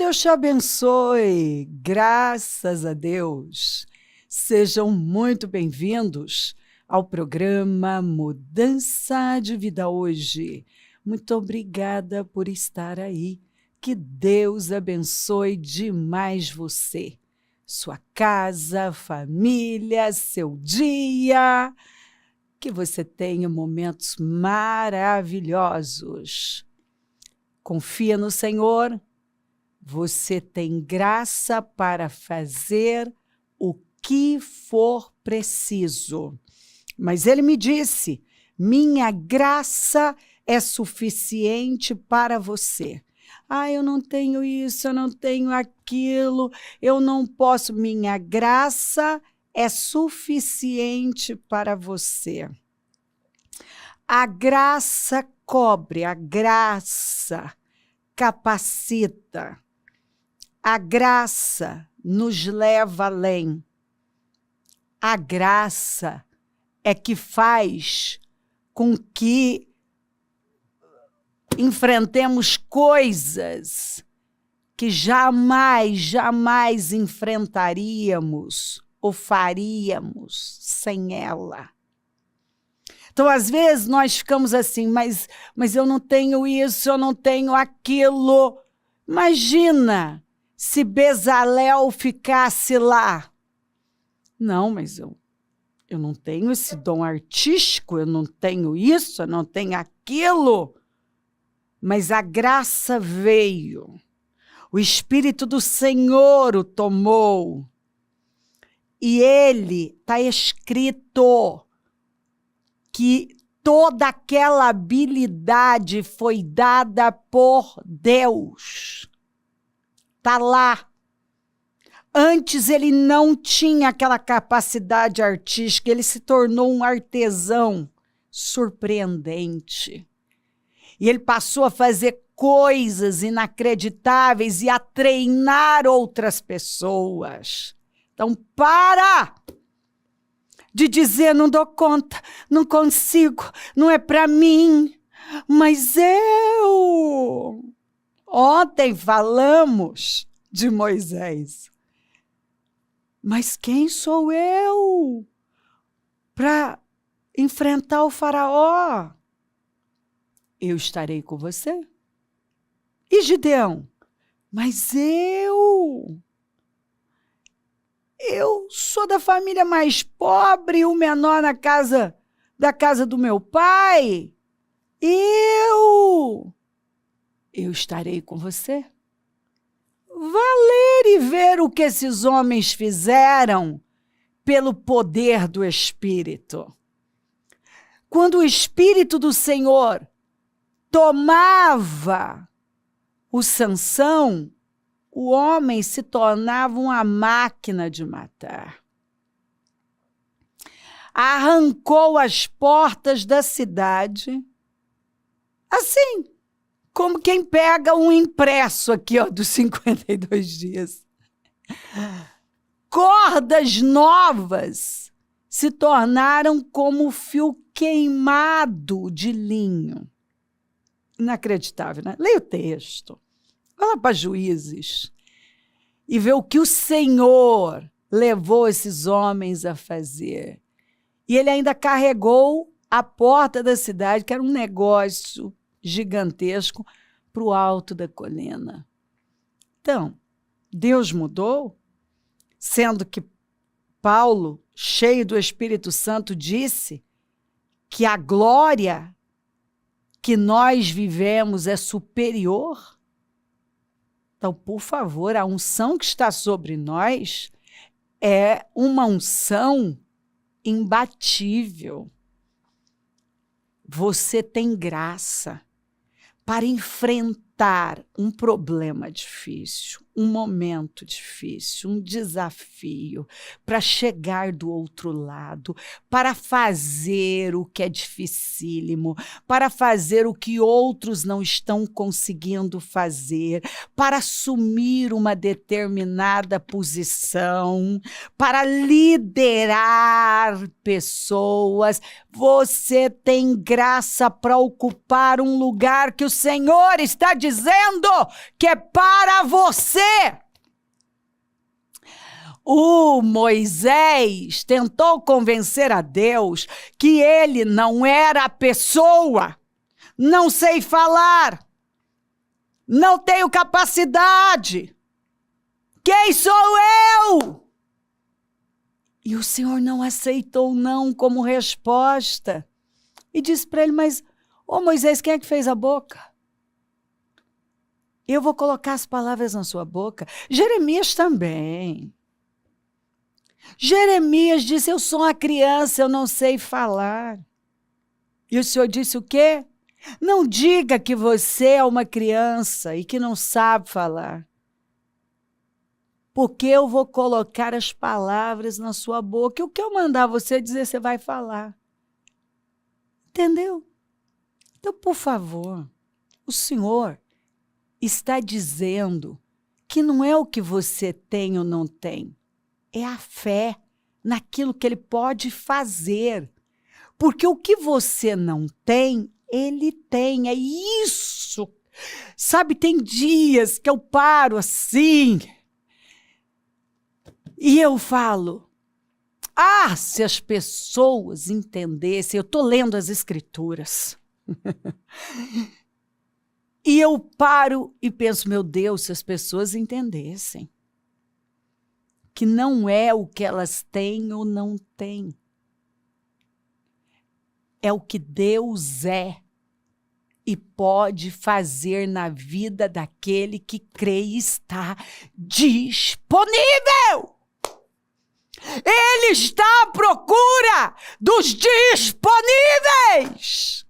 Deus te abençoe. Graças a Deus. Sejam muito bem-vindos ao programa Mudança de Vida Hoje. Muito obrigada por estar aí. Que Deus abençoe demais você, sua casa, família, seu dia. Que você tenha momentos maravilhosos. Confia no Senhor. Você tem graça para fazer o que for preciso. Mas ele me disse, minha graça é suficiente para você. Eu não tenho isso, eu não tenho aquilo, eu não posso. Minha graça é suficiente para você. A graça cobre, a graça capacita. A graça nos leva além. A graça é que faz com que enfrentemos coisas que jamais enfrentaríamos ou faríamos sem ela. Então, às vezes, nós ficamos assim, mas eu não tenho isso, eu não tenho aquilo. Imagina se Bezalel ficasse lá. Não, mas eu não tenho esse dom artístico, eu não tenho isso, eu não tenho aquilo. Mas a graça veio. O Espírito do Senhor o tomou. E ele, está escrito que toda aquela habilidade foi dada por Deus. Está lá. Antes ele não tinha aquela capacidade artística, ele se tornou um artesão surpreendente. E ele passou a fazer coisas inacreditáveis e a treinar outras pessoas. Então, para de dizer, não dou conta, não consigo, não é para mim, mas eu... Ontem falamos de Moisés. Mas quem sou eu para enfrentar o faraó? Eu estarei com você. E Gideão? Mas eu sou da família mais pobre, o menor da casa do meu pai. Eu estarei com você. Vá ler e ver o que esses homens fizeram pelo poder do Espírito. Quando o Espírito do Senhor tomava o Sansão, o homem se tornava uma máquina de matar. Arrancou as portas da cidade, assim, como quem pega um impresso aqui, dos 52 dias. Cordas novas se tornaram como fio queimado de linho. Inacreditável, né? Leia o texto. Vai lá para Juízes e vê o que o Senhor levou esses homens a fazer. E ele ainda carregou a porta da cidade, que era um negócio gigantesco, para o alto da colina. Então, Deus mudou, sendo que Paulo, cheio do Espírito Santo, disse que a glória que nós vivemos é superior. Então, por favor, a unção que está sobre nós é uma unção imbatível. Você tem graça para enfrentar um problema difícil, um momento difícil, um desafio, para chegar do outro lado, para fazer o que é dificílimo, para fazer o que outros não estão conseguindo fazer, para assumir uma determinada posição, para liderar pessoas. Você tem graça para ocupar um lugar que o Senhor está dizendo dizendo que é para você. O Moisés tentou convencer a Deus que ele não era a pessoa. Não sei falar. Não tenho capacidade. Quem sou eu? E o Senhor não aceitou não como resposta. E disse para ele, mas, ô Moisés, quem é que fez a boca? Eu vou colocar as palavras na sua boca. Jeremias também. Jeremias disse, eu sou uma criança, eu não sei falar. E o Senhor disse o quê? Não diga que você é uma criança e que não sabe falar. Porque eu vou colocar as palavras na sua boca. E o que eu mandar você dizer, você vai falar. Entendeu? Então, por favor, o Senhor está dizendo que não é o que você tem ou não tem. É a fé naquilo que Ele pode fazer. Porque o que você não tem, Ele tem. É isso. Sabe, tem dias que eu paro assim e eu falo, se as pessoas entendessem, eu estou lendo as Escrituras. E eu paro e penso, meu Deus, se as pessoas entendessem que não é o que elas têm ou não têm. É o que Deus é e pode fazer na vida daquele que crê e está disponível. Ele está à procura dos disponíveis.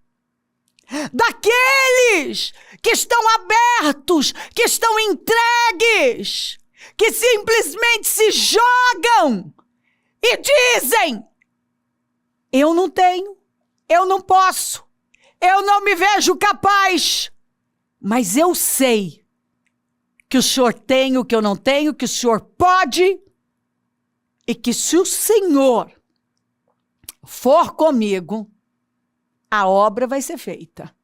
Daqueles que estão abertos, que estão entregues, que simplesmente se jogam e dizem, eu não tenho, eu não posso, eu não me vejo capaz, mas eu sei que o Senhor tem o que eu não tenho, que o Senhor pode, e que se o Senhor for comigo, a obra vai ser feita,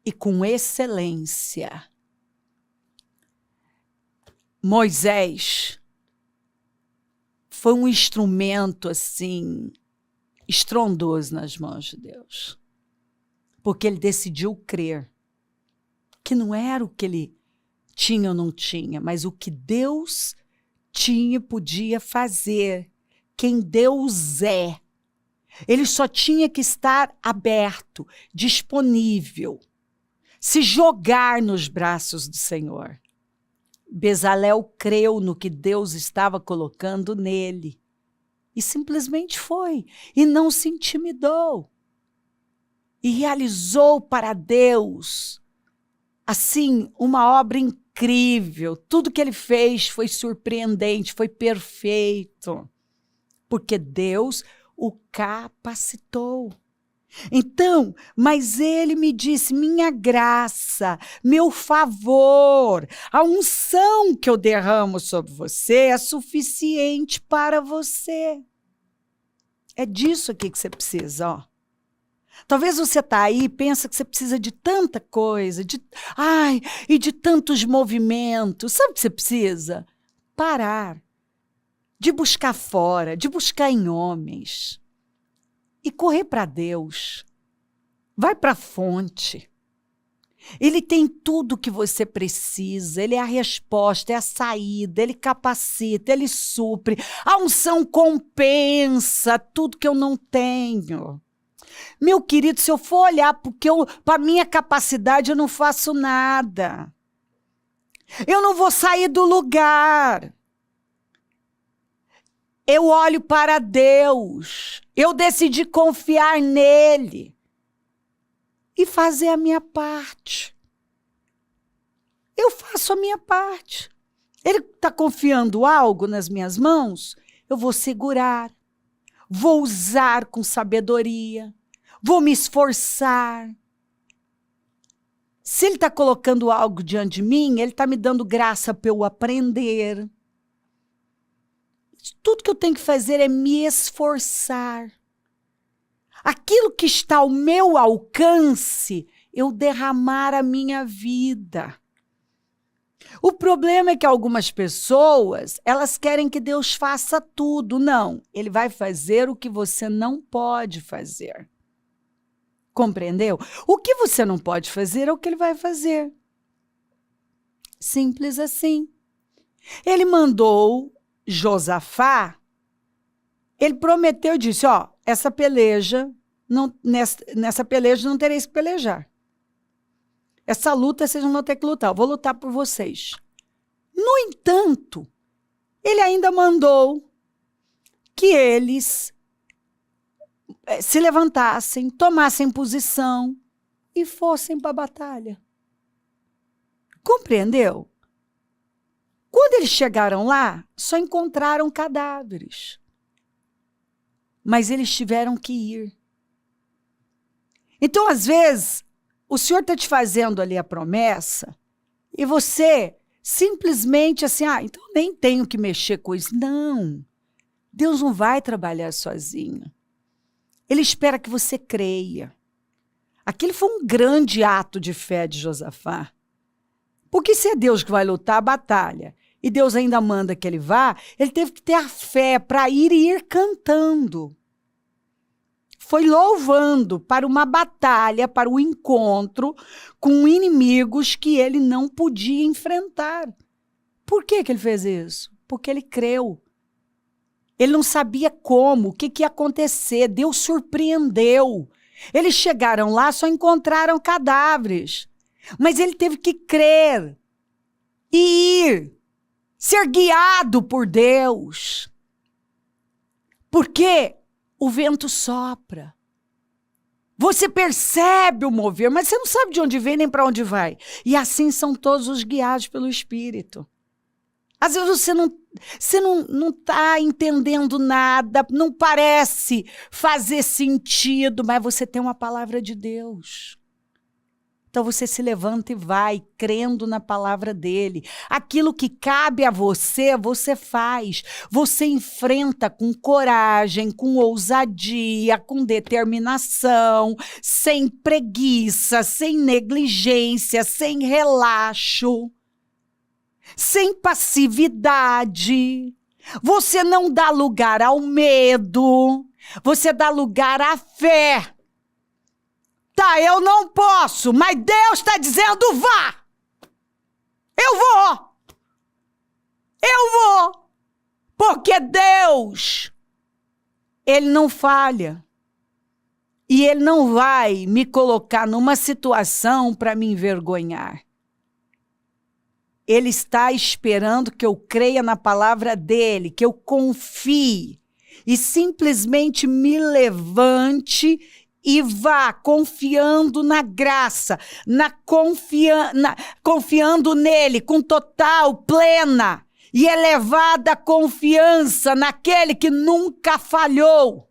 e com excelência. Moisés foi um instrumento, assim, estrondoso nas mãos de Deus. Porque ele decidiu crer que não era o que ele tinha ou não tinha, mas o que Deus tinha e podia fazer. Quem Deus é. Ele só tinha que estar aberto, disponível, se jogar nos braços do Senhor. Bezalel creu no que Deus estava colocando nele. E simplesmente foi. E não se intimidou. E realizou para Deus, assim, uma obra incrível. Tudo que ele fez foi surpreendente, foi perfeito. Porque Deus o capacitou. Então, mas ele me disse, minha graça, meu favor, a unção que eu derramo sobre você é suficiente para você. É disso aqui que você precisa, ó. Talvez você está aí e pensa que você precisa de tanta coisa, e de tantos movimentos. Sabe o que você precisa? Parar, de buscar fora, de buscar em homens. E correr para Deus. Vai para a fonte. Ele tem tudo o que você precisa. Ele é a resposta, é a saída. Ele capacita, ele supre. A unção compensa tudo que eu não tenho. Meu querido, se eu for olhar para a minha capacidade, eu não faço nada. Eu não vou sair do lugar. Eu olho para Deus, eu decidi confiar nele e fazer a minha parte. Eu faço a minha parte. Ele está confiando algo nas minhas mãos, eu vou segurar, vou usar com sabedoria, vou me esforçar. Se ele está colocando algo diante de mim, ele está me dando graça para eu aprender. Tudo que eu tenho que fazer é me esforçar. Aquilo que está ao meu alcance, eu derramar a minha vida. O problema é que algumas pessoas, elas querem que Deus faça tudo. Não, ele vai fazer o que você não pode fazer. Compreendeu? O que você não pode fazer é o que ele vai fazer. Simples assim. Ele mandou Josafá, ele prometeu e disse, ó, essa peleja, nessa peleja não tereis que pelejar. Essa luta vocês não vão ter que lutar, eu vou lutar por vocês. No entanto, ele ainda mandou que eles se levantassem, tomassem posição e fossem para a batalha. Compreendeu? Quando eles chegaram lá, só encontraram cadáveres. Mas eles tiveram que ir. Então, às vezes, o Senhor está te fazendo ali a promessa e você simplesmente assim, então nem tenho que mexer com isso. Não, Deus não vai trabalhar sozinho. Ele espera que você creia. Aquele foi um grande ato de fé de Josafá. Porque se é Deus que vai lutar a batalha e Deus ainda manda que ele vá, ele teve que ter a fé para ir e ir cantando. Foi louvando para uma batalha, para o encontro com inimigos que ele não podia enfrentar. Por que ele fez isso? Porque ele creu. Ele não sabia como, o que ia acontecer. Deus surpreendeu. Eles chegaram lá, só encontraram cadáveres. Mas ele teve que crer e ir, ser guiado por Deus. Porque o vento sopra. Você percebe o mover, mas você não sabe de onde vem nem para onde vai. E assim são todos os guiados pelo Espírito. Às vezes você não está entendendo nada, não parece fazer sentido, mas você tem uma palavra de Deus. Então você se levanta e vai, crendo na palavra dele. Aquilo que cabe a você, você faz. Você enfrenta com coragem, com ousadia, com determinação, sem preguiça, sem negligência, sem relaxo, sem passividade. Você não dá lugar ao medo, você dá lugar à fé. Tá, eu não posso, mas Deus está dizendo vá. Eu vou. Eu vou. Porque Deus, ele não falha. E ele não vai me colocar numa situação para me envergonhar. Ele está esperando que eu creia na palavra dele, que eu confie e simplesmente me levante e vá confiando na graça, confiando nele com total, plena e elevada confiança naquele que nunca falhou.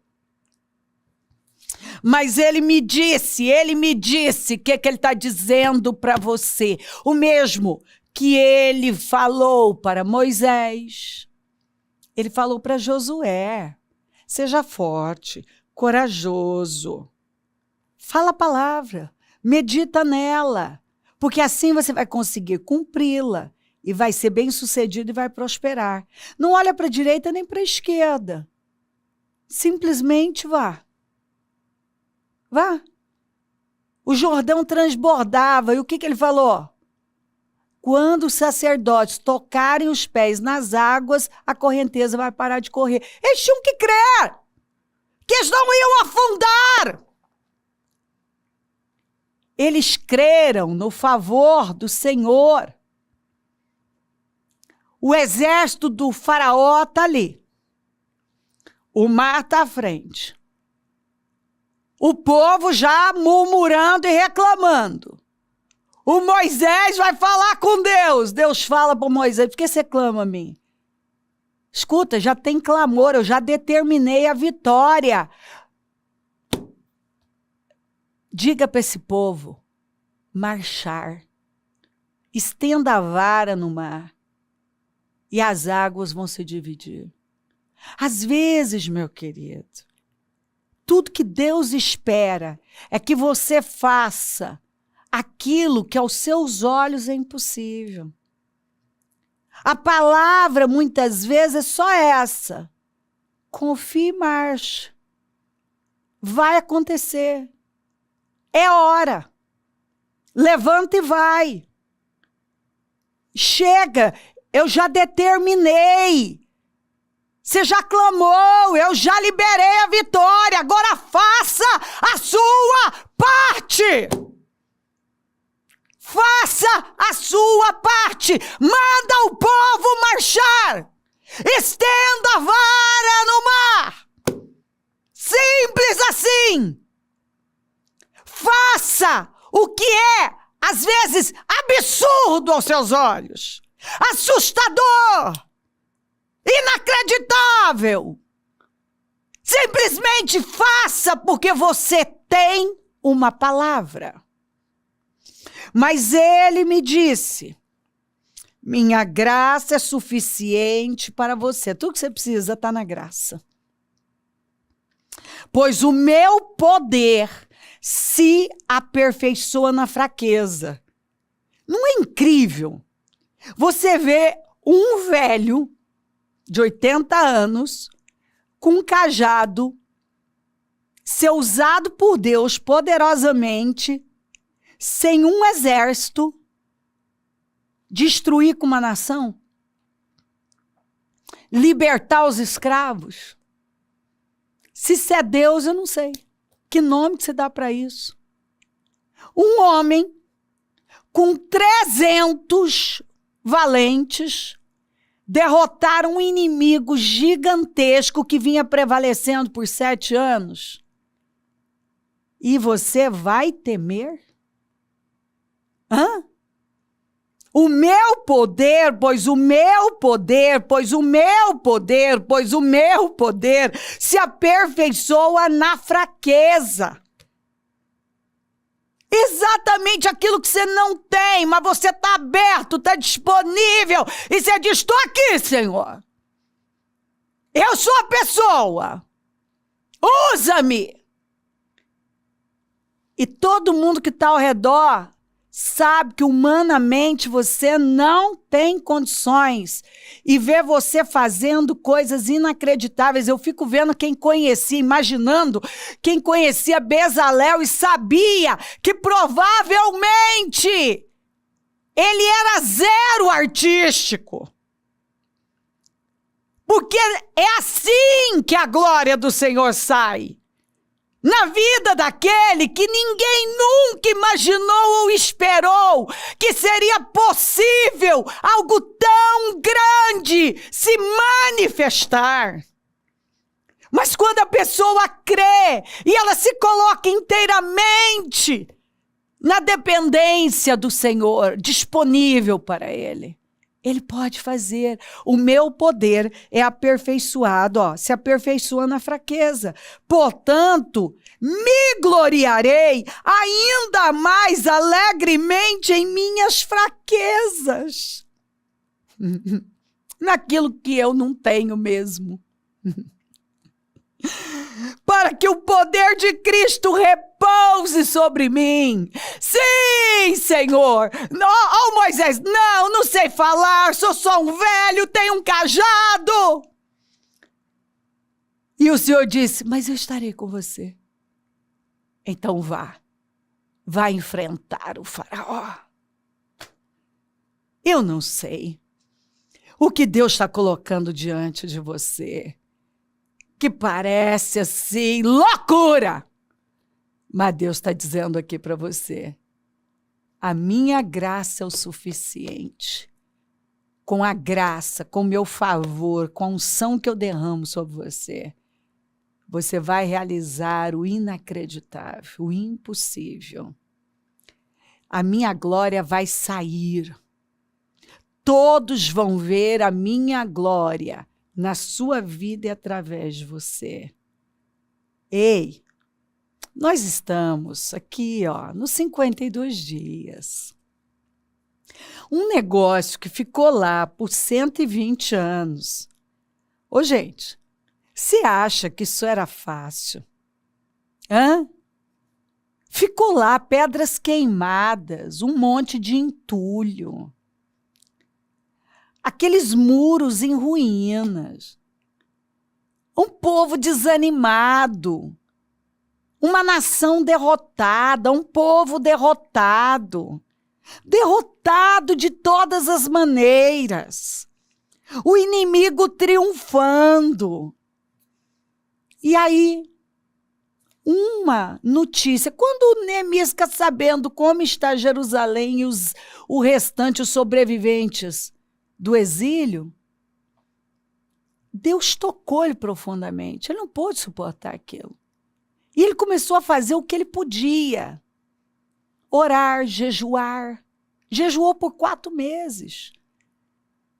Mas ele me disse, o que ele está dizendo para você? O mesmo que ele falou para Moisés, ele falou para Josué: seja forte, corajoso. Fala a palavra, medita nela, porque assim você vai conseguir cumpri-la e vai ser bem-sucedido e vai prosperar. Não olha para a direita nem para a esquerda. Simplesmente vá. Vá. O Jordão transbordava e o que ele falou? Quando os sacerdotes tocarem os pés nas águas, a correnteza vai parar de correr. Eles tinham que crer que eles não iam afundar. Eles creram no favor do Senhor. O exército do faraó está ali. O mar está à frente. O povo já murmurando e reclamando. O Moisés vai falar com Deus. Deus fala para Moisés: por que você clama a mim? Escuta, já tem clamor, eu já determinei a vitória. Diga para esse povo marchar. Estenda a vara no mar e as águas vão se dividir. Às vezes, meu querido, tudo que Deus espera é que você faça aquilo que aos seus olhos é impossível. A palavra, muitas vezes, é só essa. Confie e marche. Vai acontecer. É hora. Levanta e vai. Chega, eu já determinei. Você já clamou, eu já liberei a vitória. Agora faça a sua parte. Faça a sua parte. Manda o povo marchar. Estenda a vara no mar. Simples assim. Faça o que é, às vezes, absurdo aos seus olhos. Assustador. Inacreditável. Simplesmente faça porque você tem uma palavra. Mas ele me disse, minha graça é suficiente para você. Tudo que você precisa está na graça. Pois o meu poder se aperfeiçoa na fraqueza. Não é incrível? Você vê um velho de 80 anos com um cajado ser usado por Deus poderosamente, sem um exército, destruir com uma nação, libertar os escravos. Se isso é Deus, eu não sei. Que nome que você dá para isso? Um homem com 300 valentes derrotaram um inimigo gigantesco que vinha prevalecendo por 7 anos. E você vai temer? Hã? O meu poder se aperfeiçoa na fraqueza. Exatamente aquilo que você não tem, mas você está aberto, está disponível. E você diz, estou aqui, Senhor. Eu sou a pessoa. Usa-me. E todo mundo que está ao redor sabe que humanamente você não tem condições e vê você fazendo coisas inacreditáveis. Eu fico vendo quem conhecia, imaginando quem conhecia Bezalel e sabia que provavelmente ele era zero artístico. Porque é assim que a glória do Senhor sai. Na vida daquele que ninguém nunca imaginou ou esperou que seria possível algo tão grande se manifestar. Mas quando a pessoa crê e ela se coloca inteiramente na dependência do Senhor, disponível para Ele, Ele pode fazer. O meu poder é aperfeiçoado, se aperfeiçoa na fraqueza. Portanto, me gloriarei ainda mais alegremente em minhas fraquezas. Naquilo que eu não tenho mesmo. Para que o poder de Cristo repouse sobre mim. Sim, Senhor. Oh, Moisés, não sei falar, sou só um velho, tenho um cajado. E o Senhor disse, mas eu estarei com você. Então vá enfrentar o faraó. Eu não sei o que Deus está colocando diante de você, que parece assim, loucura. Mas Deus está dizendo aqui para você, a minha graça é o suficiente. Com a graça, com o meu favor, com a unção que eu derramo sobre você, você vai realizar o inacreditável, o impossível. A minha glória vai sair. Todos vão ver a minha glória na sua vida e através de você. Ei, nós estamos aqui, nos 52 dias. Um negócio que ficou lá por 120 anos. Ô, gente, você acha que isso era fácil? Hã? Ficou lá pedras queimadas, um monte de entulho. Aqueles muros em ruínas. Um povo desanimado. Uma nação derrotada, um povo derrotado. Derrotado de todas as maneiras. O inimigo triunfando. E aí, uma notícia. Quando Neemias fica sabendo como está Jerusalém e o restante, os sobreviventes do exílio, Deus tocou-lhe profundamente. Ele não pôde suportar aquilo. E ele começou a fazer o que ele podia. Orar, jejuar. Jejuou por 4 meses.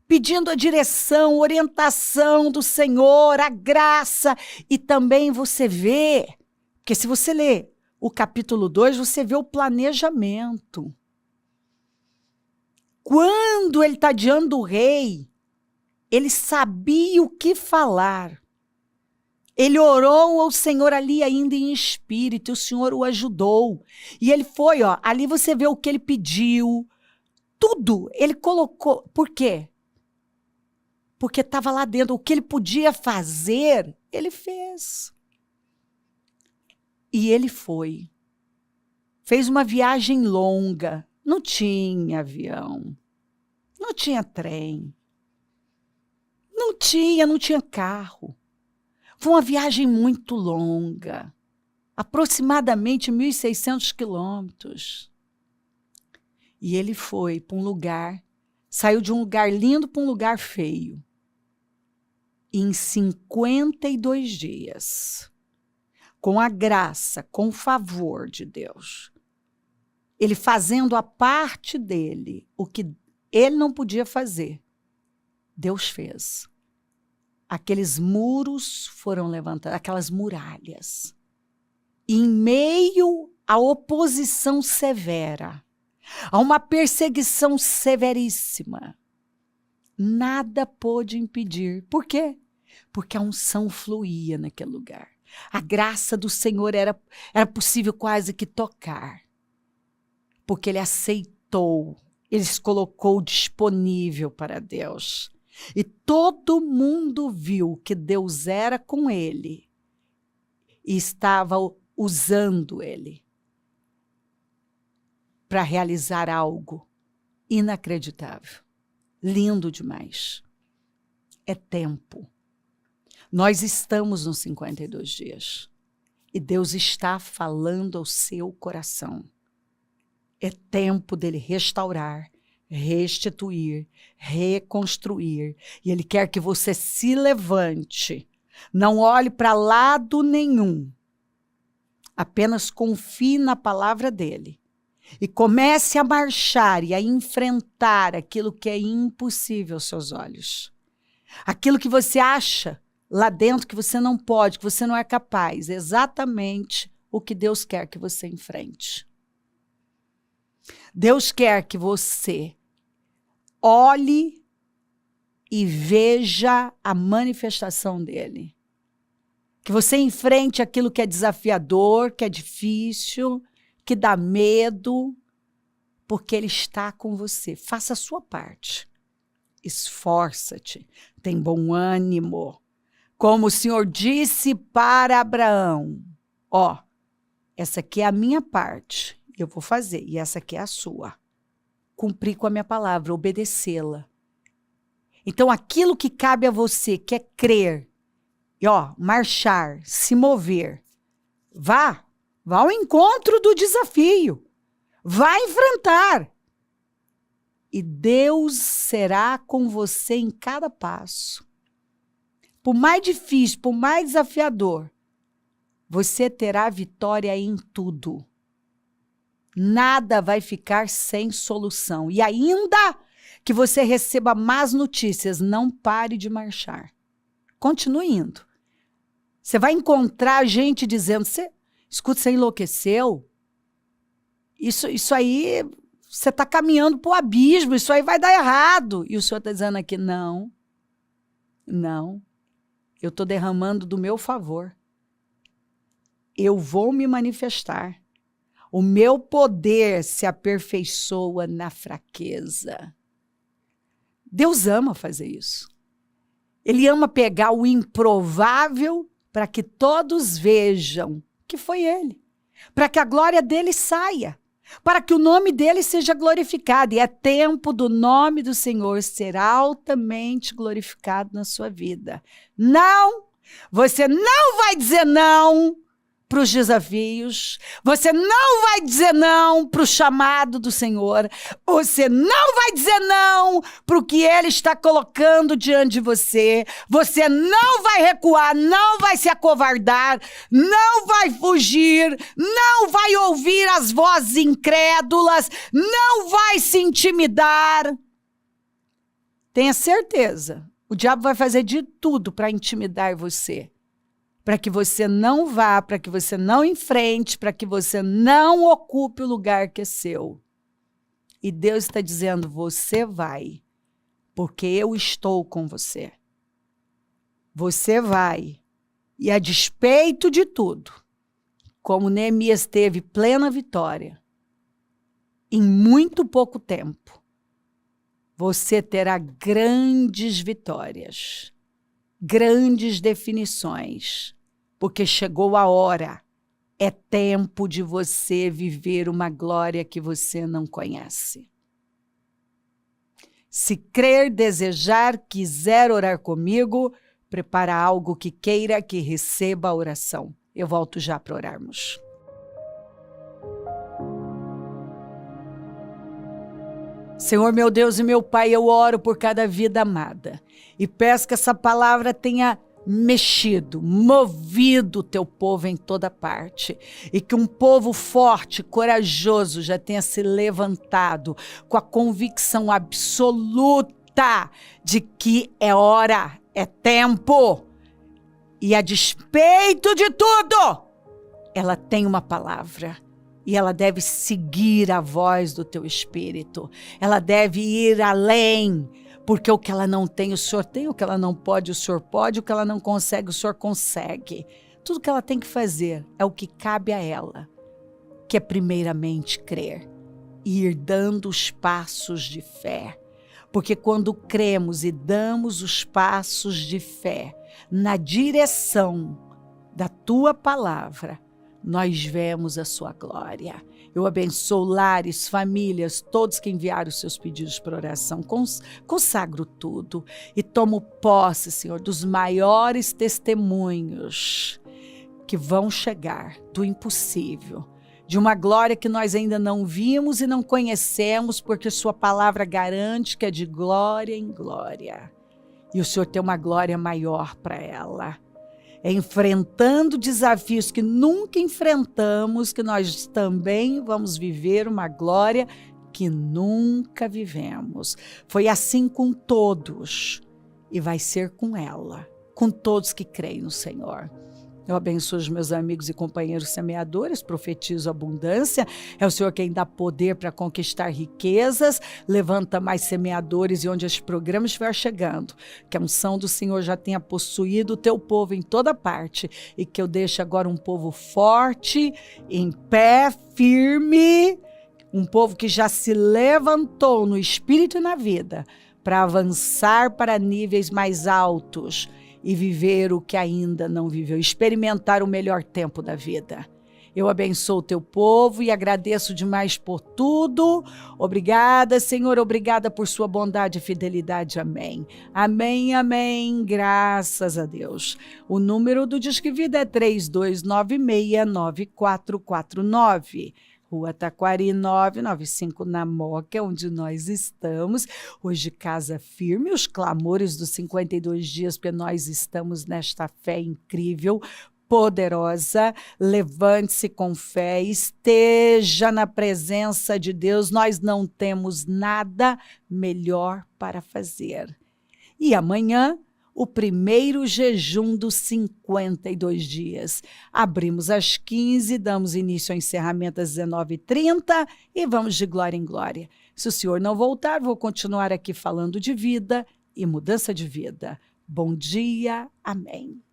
Pedindo a direção, orientação do Senhor, a graça. E também você vê, porque se você ler o capítulo 2, você vê o planejamento. Quando ele está diante do rei, ele sabia o que falar. Ele orou ao Senhor ali ainda em espírito, e o Senhor o ajudou. E ele foi, ali você vê o que ele pediu, tudo ele colocou. Por quê? Porque estava lá dentro, o que ele podia fazer, ele fez. E ele foi. Fez uma viagem longa, não tinha avião, não tinha trem, não tinha carro. Foi uma viagem muito longa, aproximadamente 1.600 quilômetros. E ele foi para um lugar, saiu de um lugar lindo para um lugar feio. Em 52 dias, com a graça, com o favor de Deus, ele fazendo a parte dele, o que ele não podia fazer, Deus fez. Aqueles muros foram levantados, aquelas muralhas. Em meio à oposição severa, a uma perseguição severíssima, nada pôde impedir. Por quê? Porque a unção fluía naquele lugar. A graça do Senhor era possível quase que tocar. Porque ele aceitou, ele se colocou disponível para Deus. E todo mundo viu que Deus era com ele e estava usando ele para realizar algo inacreditável, lindo demais. É tempo. Nós estamos nos 52 dias e Deus está falando ao seu coração. É tempo dele restaurar, restituir, reconstruir. E ele quer que você se levante. Não olhe para lado nenhum. Apenas confie na palavra dele. E comece a marchar e a enfrentar aquilo que é impossível aos seus olhos. Aquilo que você acha lá dentro que você não pode, que você não é capaz. Exatamente o que Deus quer que você enfrente. Deus quer que você olhe e veja a manifestação dele. Que você enfrente aquilo que é desafiador, que é difícil, que dá medo, porque ele está com você. Faça a sua parte. Esforça-te, tem bom ânimo. Como o Senhor disse para Abraão, essa aqui é a minha parte, eu vou fazer, e essa aqui é a sua. Cumprir com a minha palavra, obedecê-la. Então, aquilo que cabe a você, que é crer, e marchar, se mover, vá ao encontro do desafio, vá enfrentar. E Deus será com você em cada passo. Por mais difícil, por mais desafiador, você terá vitória em tudo. Nada vai ficar sem solução. E ainda que você receba más notícias, não pare de marchar. Continue indo. Você vai encontrar gente dizendo, escuta, você enlouqueceu? Isso aí, você está caminhando para o abismo, isso aí vai dar errado. E o Senhor está dizendo aqui, não, eu estou derramando do meu favor. Eu vou me manifestar. O meu poder se aperfeiçoa na fraqueza. Deus ama fazer isso. Ele ama pegar o improvável para que todos vejam que foi ele. Para que a glória dele saia. Para que o nome dele seja glorificado. E é tempo do nome do Senhor ser altamente glorificado na sua vida. Não! Você não vai dizer não para os desafios, você não vai dizer não para o chamado do Senhor, você não vai dizer não para o que Ele está colocando diante de você, você não vai recuar, não vai se acovardar, não vai fugir, não vai ouvir as vozes incrédulas, não vai se intimidar. Tenha certeza, o diabo vai fazer de tudo para intimidar você. Para que você não vá, para que você não enfrente, para que você não ocupe o lugar que é seu. E Deus está dizendo, você vai, porque eu estou com você. Você vai. E a despeito de tudo, como Neemias teve plena vitória, em muito pouco tempo, você terá grandes vitórias, grandes definições, porque chegou a hora, é tempo de você viver uma glória que você não conhece. Se crer, desejar, quiser orar comigo, prepara algo que queira que receba a oração. Eu volto já para orarmos. Senhor, meu Deus e meu Pai, eu oro por cada vida amada e peço que essa palavra tenha mexido, movido o teu povo em toda parte e que um povo forte, corajoso já tenha se levantado com a convicção absoluta de que é hora, é tempo e a despeito de tudo, ela tem uma palavra. E ela deve seguir a voz do teu Espírito. Ela deve ir além, porque o que ela não tem, o Senhor tem. O que ela não pode, o Senhor pode. O que ela não consegue, o Senhor consegue. Tudo que ela tem que fazer é o que cabe a ela, que é primeiramente crer e ir dando os passos de fé. Porque quando cremos e damos os passos de fé na direção da tua palavra, nós vemos a sua glória. Eu abençoo lares, famílias, todos que enviaram os seus pedidos por oração. Consagro tudo e tomo posse, Senhor, dos maiores testemunhos que vão chegar do impossível, de uma glória que nós ainda não vimos e não conhecemos, porque sua palavra garante que é de glória em glória. E o Senhor tem uma glória maior para ela. É enfrentando desafios que nunca enfrentamos, que nós também vamos viver uma glória que nunca vivemos. Foi assim com todos e vai ser com ela, com todos que creem no Senhor. Eu abençoo os meus amigos e companheiros semeadores, profetizo abundância. É o Senhor quem dá poder para conquistar riquezas, levanta mais semeadores e onde esse programa estiver chegando, que a unção do Senhor já tenha possuído o teu povo em toda parte e que eu deixe agora um povo forte, em pé, firme, um povo que já se levantou no espírito e na vida para avançar para níveis mais altos e viver o que ainda não viveu, experimentar o melhor tempo da vida. Eu abençoo o teu povo e agradeço demais por tudo. Obrigada, Senhor, obrigada por sua bondade e fidelidade. Amém. Amém, amém. Graças a Deus. O número do Disque Vida é 3296-9449. Rua Taquari 995, na Moca, onde nós estamos. Hoje, casa firme, os clamores dos 52 dias, porque nós estamos nesta fé incrível, poderosa. Levante-se com fé, esteja na presença de Deus. Nós não temos nada melhor para fazer. E amanhã, o primeiro jejum dos 52 dias. Abrimos às 15, damos início ao encerramento às 19h30 e vamos de glória em glória. Se o Senhor não voltar, vou continuar aqui falando de vida e mudança de vida. Bom dia, amém.